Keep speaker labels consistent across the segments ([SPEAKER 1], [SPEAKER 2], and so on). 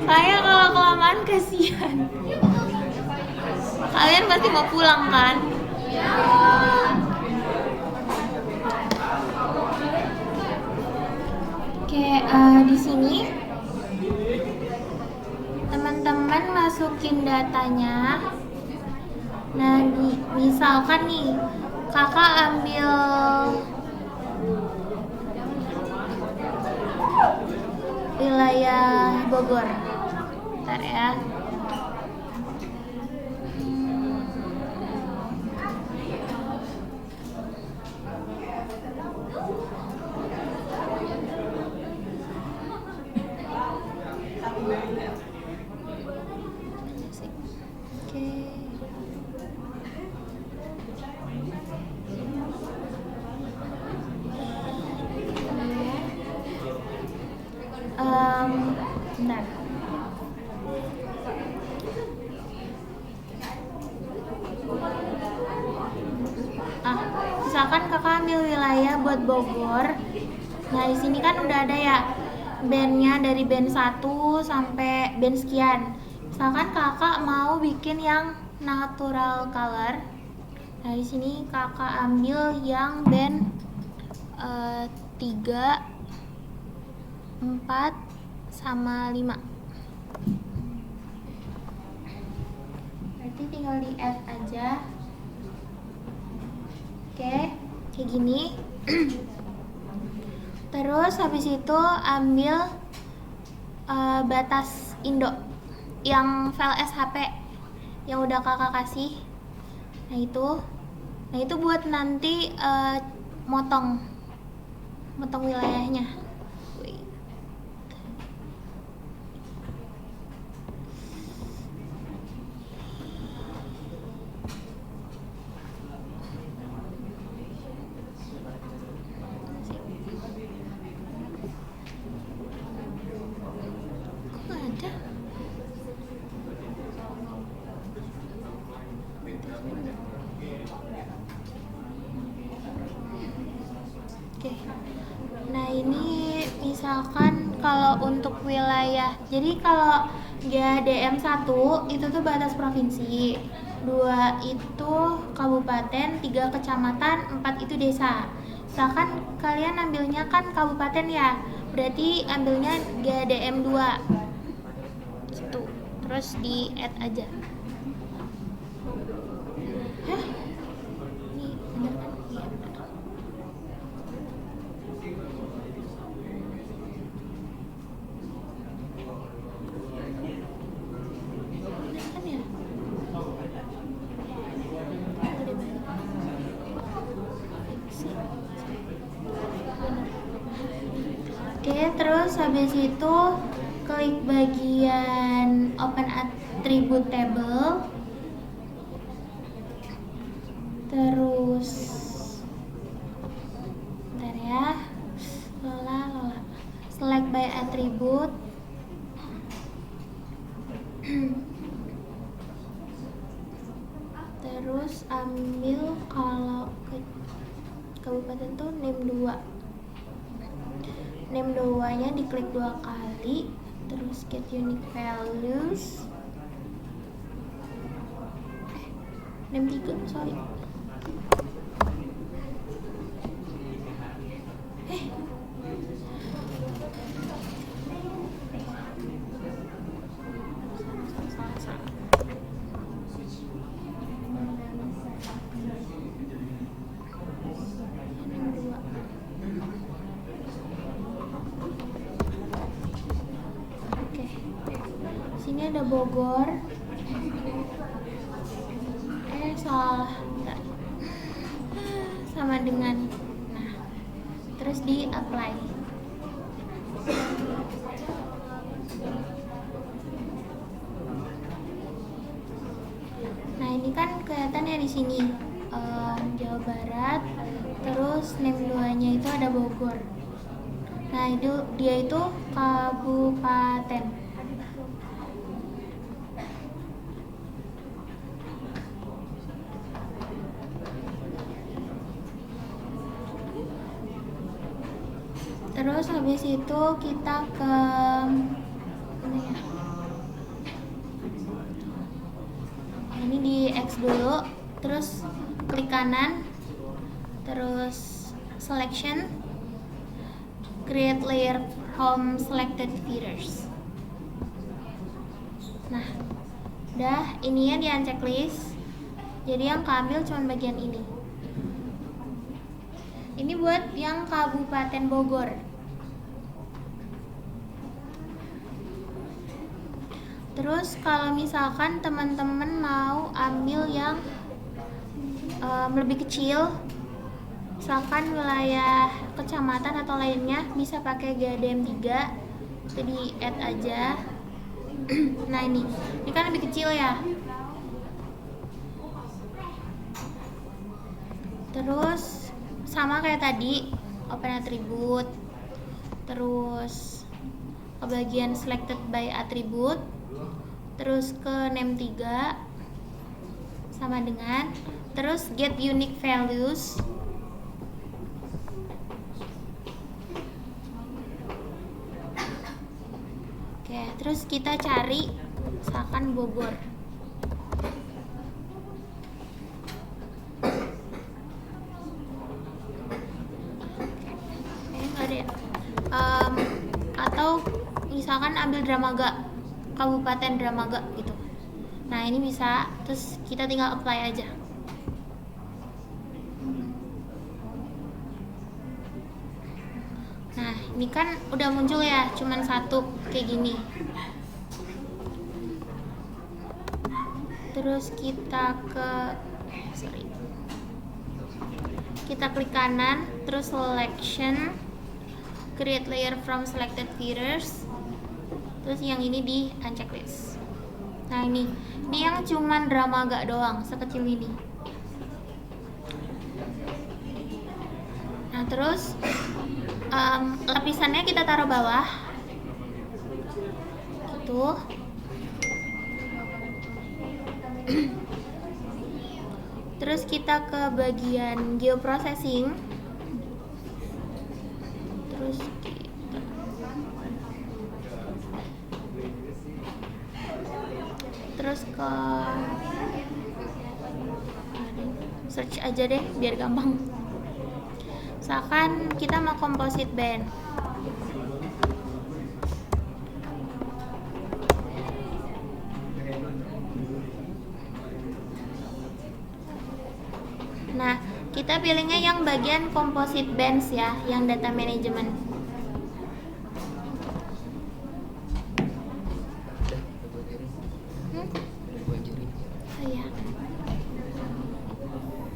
[SPEAKER 1] Kayak kalau kelamaan kasihan. Kalian pasti mau pulang kan? Oke, di sini teman-teman masukin datanya. Nah, misalkan nih kakak ambil wilayah Bogor. Bentar ya. Oke. Bentar. Misalkan kakak ambil wilayah buat Bogor. Nah, di sini kan udah ada ya bandnya dari band 1 sampai band sekian. Misalkan kakak mau bikin yang natural color. Nah, di sini kakak ambil yang band 3, 4 sama 5. Berarti tinggal di add aja. Oke, kayak gini. Terus habis itu ambil batas Indo yang file SHP yang udah kakak kasih. Nah itu buat nanti motong wilayahnya. Oke. Nah, ini misalkan kalau untuk wilayah. Jadi kalau GADM 1 itu tuh batas provinsi. 2 itu kabupaten, 3 kecamatan, 4 itu desa. Misalkan kalian ambilnya kan kabupaten ya. Berarti ambilnya GADM 2. Gitu. Terus di add aja. Hah? Ini bener kan? Iya, bener. Oke, terus habis itu klik bagian open attribute table. Terus bentar ya. Lola. Select by attribute. Terus ambil kalau ke kabupaten tuh name 2. Name 2-nya diklik 2 kali, terus get unique values. Name 3, sorry. Sini ada Bogor. Salah. Bentar. Sama dengan. Nah, terus di apply. Nah, ini kan kelihatannya di sini Jawa Barat. Terus name 2-nya itu ada Bogor. Nah, dia itu kabupaten. Terus habis itu kita ke ini ya. dulu, terus klik kanan, terus selection, create layer from selected features. Nah, udah, ininya di unchecklist. Jadi yang keambil cuma bagian ini. Ini buat yang Kabupaten Bogor. Terus kalau misalkan teman-teman mau ambil yang lebih kecil, misalkan wilayah kecamatan atau lainnya, bisa pakai GDM 3, itu di add aja. Nah ini kan lebih kecil ya. Terus sama kayak tadi, open attribute, terus ke bagian selected by attribute, terus ke name 3 sama dengan, terus get unique values. Oke, terus kita cari misalkan Bogor. Atau misalkan ambil Dramaga, Kabupaten Dramaga gitu. Nah ini bisa, terus kita tinggal apply aja. Nah ini kan udah muncul ya, cuman satu kayak gini. Terus kita kita klik kanan, terus selection, create layer from selected features, terus yang ini di unchecklist. Nah ini yang cuman Dramaga doang, sekecil ini. Nah terus lapisannya kita taruh bawah gitu. Terus kita ke bagian geoprocessing, terus ke search aja deh biar gampang. Misalkan kita mau composite band. Nah, kita pilihnya yang bagian composite bands ya, yang data management.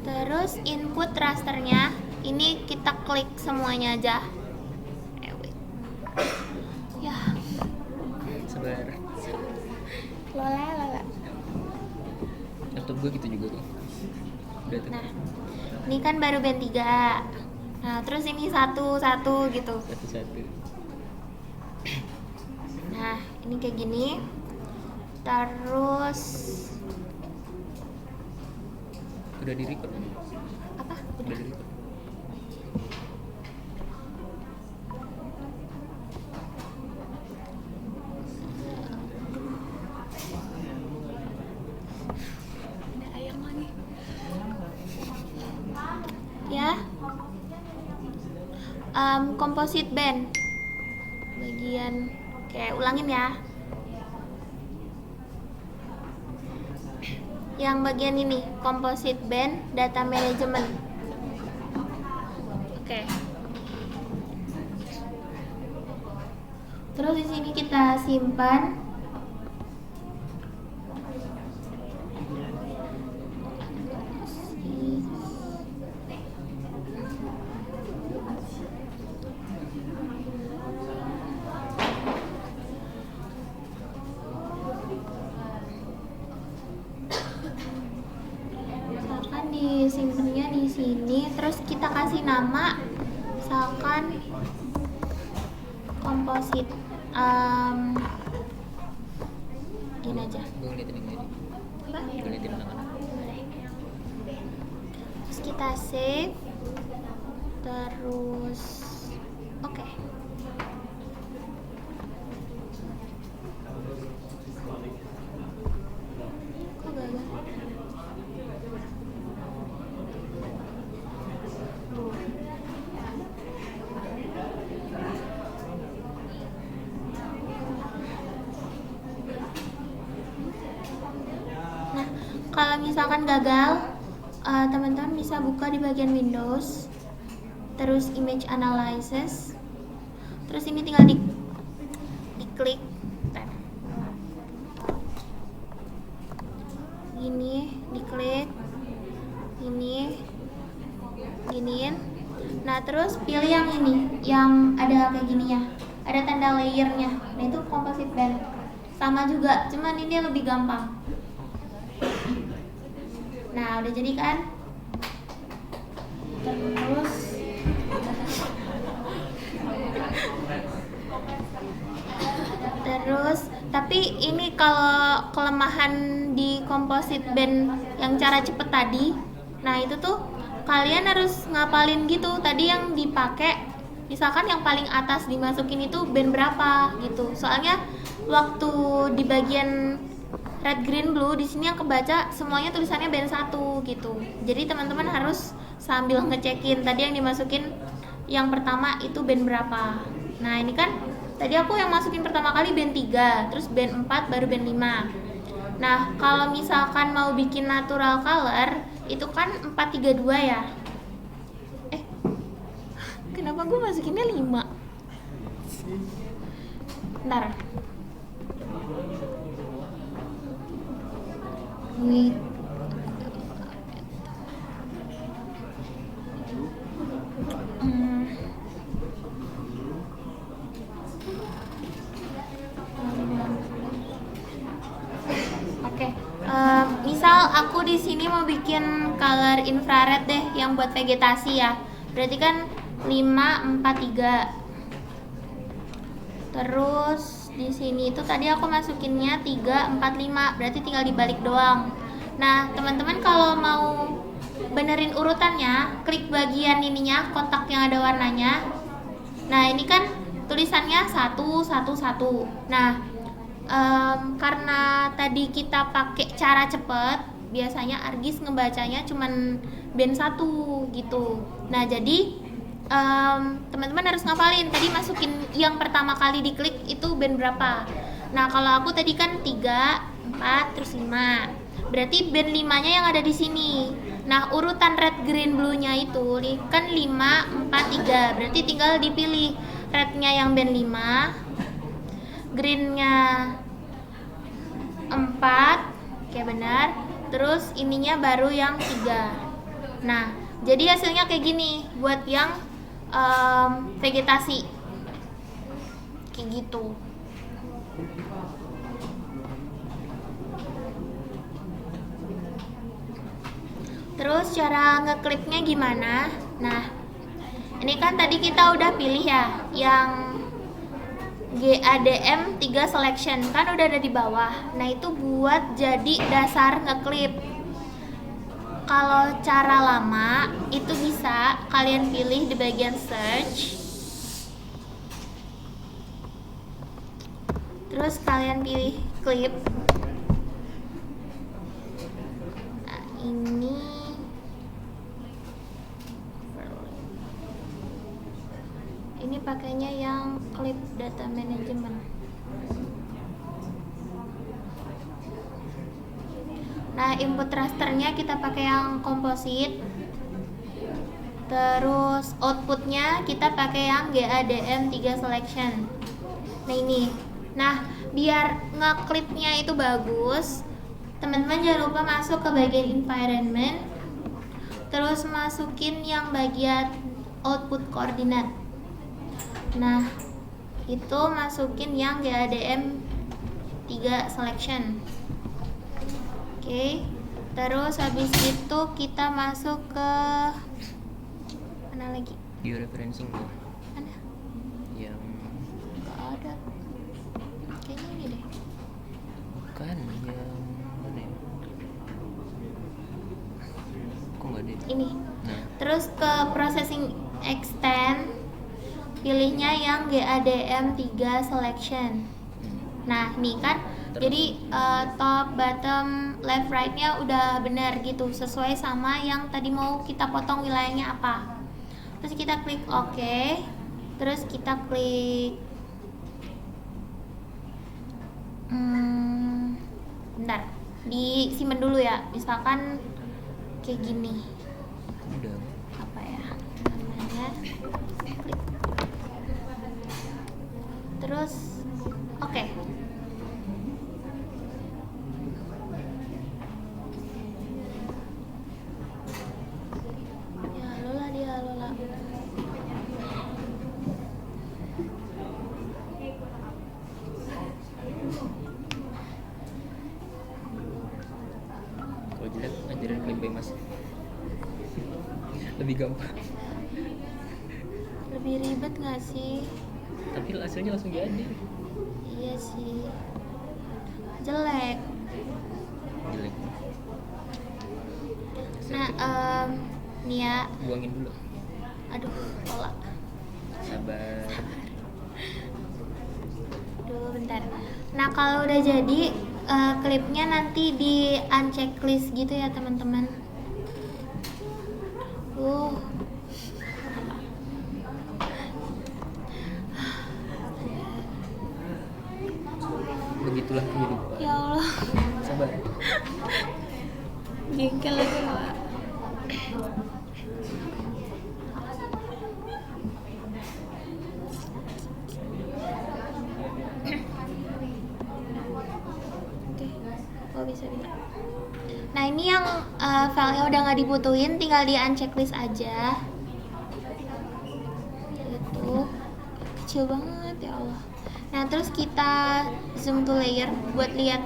[SPEAKER 1] Terus input rasternya, ini kita klik semuanya aja. Ya.
[SPEAKER 2] Sabar.
[SPEAKER 1] Lola.
[SPEAKER 2] Laptop gue gitu juga nih.
[SPEAKER 1] Nah, ini kan baru band 3. Nah, terus ini satu-satu gitu.
[SPEAKER 2] Satu-satu.
[SPEAKER 1] Nah, ini kayak gini. Terus
[SPEAKER 2] udah di record?
[SPEAKER 1] Apa?
[SPEAKER 2] Udah di record.
[SPEAKER 1] Ada ayam lagi. Ya. Composite band. Bagian kayak ulangin ya. Yang bagian ini, composite band data management. Oke. Terus di sini kita simpan. Disimpannya di sini, terus kita kasih nama, misalkan komposit, gini aja.
[SPEAKER 2] Gue ngeliatin yang ini.
[SPEAKER 1] Apa?
[SPEAKER 2] Gue ngeliatin anak-anak.
[SPEAKER 1] Terus kita save, terus oke. Kok gagal? kalau misalkan gagal, teman-teman bisa buka di bagian Windows, terus image analysis, terus ini tinggal diklik, gini, diklik, ini, giniin. Nah terus pilih yang ini, yang ada kayak gini ya, ada tanda layernya. Nah itu composite band, sama juga, cuman ini lebih gampang. Nah udah jadi kan? Terus tapi ini kalau kelemahan di composite band yang cara cepet tadi, nah itu tuh kalian harus ngapalin gitu. Tadi yang dipakai misalkan yang paling atas dimasukin itu band berapa gitu. Soalnya waktu di bagian red green blue di sini yang kebaca semuanya tulisannya band 1 gitu. Jadi teman-teman harus sambil ngecekin tadi yang dimasukin yang pertama itu band berapa. Nah, ini kan tadi aku yang masukin pertama kali band 3, terus band 4 baru band 5. Nah, kalau misalkan mau bikin natural color itu kan 432 ya. Kenapa gue masukinnya 5? Bentar. Wait. Oke. Misal aku di sini mau bikin color infrared deh yang buat vegetasi ya. Berarti kan 543. Terus di sini itu tadi aku masukinnya 345, berarti tinggal dibalik doang. Nah, teman-teman kalau mau benerin urutannya, klik bagian ininya, kotak yang ada warnanya. Nah, ini kan tulisannya 111. Nah, karena tadi kita pakai cara cepet, biasanya Argis ngebacanya cuman band 1 gitu. Nah, jadi teman-teman harus ngapalin tadi masukin yang pertama kali diklik itu band berapa. Nah kalau aku tadi kan 3, 4, terus 5, berarti band 5 nya yang ada di sini. Nah urutan red green blue nya itu kan 5, 4, 3, berarti tinggal dipilih red nya yang band 5, green nya 4, kayak benar, terus ininya baru yang 3. Nah jadi hasilnya kayak gini buat yang vegetasi kayak gitu. Terus cara ngeklipnya gimana? Nah ini kan tadi kita udah pilih ya yang GADM 3 selection kan udah ada di bawah. Nah itu buat jadi dasar ngeklip. Kalau cara lama itu bisa kalian pilih di bagian search, terus kalian pilih clip. Nah, ini pakainya yang clip data management. Nah, input rasternya kita pakai yang komposit. Terus outputnya kita pakai yang GADM 3 selection. Nah, ini. Nah, biar ngeklipnya itu bagus, teman-teman jangan lupa masuk ke bagian environment. Terus masukin yang bagian output koordinat. Nah, itu masukin yang GADM 3 selection. Oke, terus habis itu kita masuk ke mana lagi?
[SPEAKER 2] Georeferencing tuh.
[SPEAKER 1] Mana?
[SPEAKER 2] Yang
[SPEAKER 1] Gak ada. Kayaknya ini deh.
[SPEAKER 2] kan yang mana ya? Kok nggak ada?
[SPEAKER 1] Ini.
[SPEAKER 2] Nah,
[SPEAKER 1] Terus ke processing extend, pilihnya yang GADM 3 selection. Nah, nih kan jadi top, bottom, left, right-nya udah benar gitu, sesuai sama yang tadi mau kita potong wilayahnya apa. Terus kita klik OK. Terus kita klik bentar. disimpan dulu ya. Misalkan kayak gini.
[SPEAKER 2] Udah.
[SPEAKER 1] Apa ya namanya? Klik. Terus oke. Ya lola dia lola.
[SPEAKER 2] Kalau jelek ajarin klik by Mas. Lebih gampang.
[SPEAKER 1] Lebih ribet nggak sih?
[SPEAKER 2] Tapi hasilnya langsung jadi.
[SPEAKER 1] Iya sih. Jelek.
[SPEAKER 2] Jelek.
[SPEAKER 1] Nah, nih ya.
[SPEAKER 2] Buangin dulu.
[SPEAKER 1] Aduh, lola.
[SPEAKER 2] Sabar.
[SPEAKER 1] Aduh, bentar. Nah, kalau udah jadi klipnya nanti di unchecklist gitu ya, teman-teman.
[SPEAKER 2] Begitulah kehidupan.
[SPEAKER 1] Ya Allah.
[SPEAKER 2] Sabar.
[SPEAKER 1] Jengkel lagi, Pak. Oke, oh bisa. Nah, ini yang filenya udah nggak dibutuhin, tinggal di unchecklist aja. Itu kecil banget ya Allah. Nah, terus kita zoom to layer buat lihat.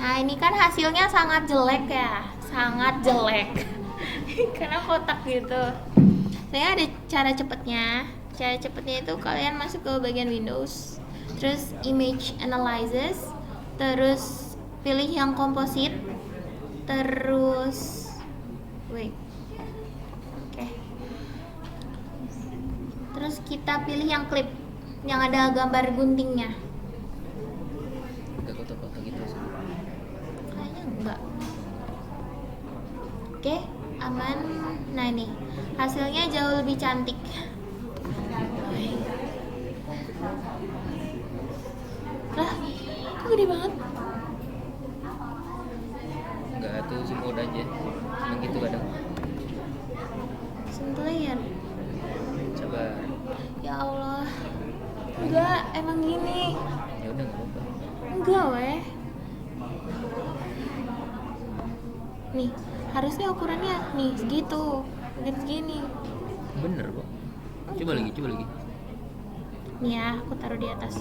[SPEAKER 1] Nah, ini kan hasilnya sangat jelek ya, sangat jelek. Karena kotak gitu. Saya ada cara cepatnya. Cara cepatnya itu kalian masuk ke bagian Windows, terus Image Analysis, terus pilih yang Composite, terus oke. Terus kita pilih yang Clip, yang ada gambar guntingnya.
[SPEAKER 2] Gak kotak-kotak gitu sih.
[SPEAKER 1] Kayaknya enggak. Oke, aman. Nah, ini hasilnya jauh lebih cantik. Lah, kok gede banget?
[SPEAKER 2] Enggak, tuh zoom out aja. Emang gitu kadang.
[SPEAKER 1] Zoom to layer.
[SPEAKER 2] Sabar.
[SPEAKER 1] Ya Allah. Enggak, emang gini.
[SPEAKER 2] Ya udah enggak apa-apa.
[SPEAKER 1] Enggak, weh. Nih, harusnya ukurannya nih segitu. Bukan segini.
[SPEAKER 2] Bener kok. Coba lagi.
[SPEAKER 1] Nih ya, aku taruh di atas.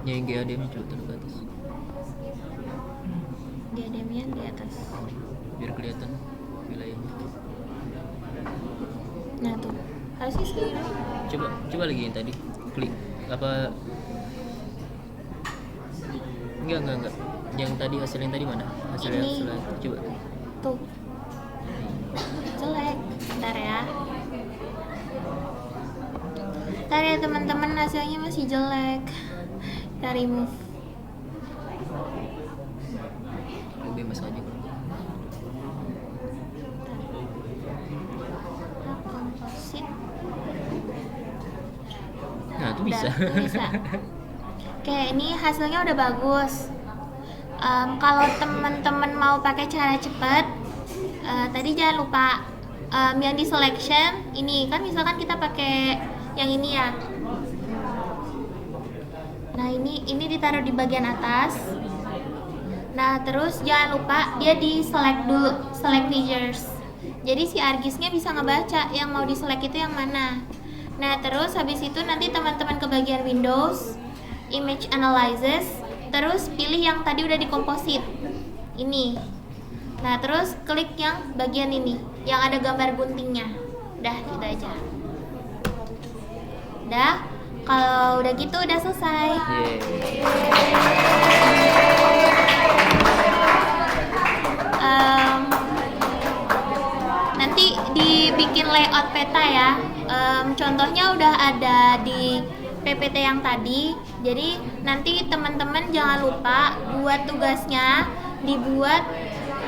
[SPEAKER 2] Ya yang GADM coba taruh ke atas.
[SPEAKER 1] Diademnya di atas.
[SPEAKER 2] Biar kelihatan wilayahnya.
[SPEAKER 1] Nah, tuh. Harusnya segini.
[SPEAKER 2] Coba lagi yang tadi. Klik apa? Enggak. Yang tadi hasil yang tadi mana? Hasilnya
[SPEAKER 1] Ini.
[SPEAKER 2] coba.
[SPEAKER 1] Tuh. Jelek. Bentar ya. Ntar ya teman-teman, hasilnya masih jelek. Kita remove.
[SPEAKER 2] Lebih mas aja kalau.
[SPEAKER 1] Nah, composite.
[SPEAKER 2] Nah, itu bisa.
[SPEAKER 1] Udah, tuh bisa. Oke, ini hasilnya udah bagus. Kalau teman-teman mau pakai cara cepat, tadi jangan lupa yang di selection ini kan, misalkan kita pakai yang ini ya. Nah, ini ditaruh di bagian atas. Nah, terus jangan lupa dia di select dulu, select features. Jadi si Argisnya bisa ngebaca yang mau di select itu yang mana. Nah, terus habis itu nanti teman-teman ke bagian Windows, Image Analysis, terus pilih yang tadi udah di Composite. Ini. Nah, terus klik yang bagian ini, yang ada gambar guntingnya. Udah, gitu aja. Udah, kalau udah gitu udah selesai. Nanti dibikin layout peta ya. Contohnya udah ada di PPT yang tadi. Jadi nanti teman-teman jangan lupa buat tugasnya dibuat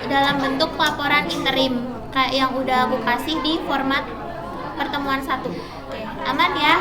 [SPEAKER 1] dalam bentuk laporan interim kayak yang udah aku kasih di format pertemuan 1. Oke, aman ya?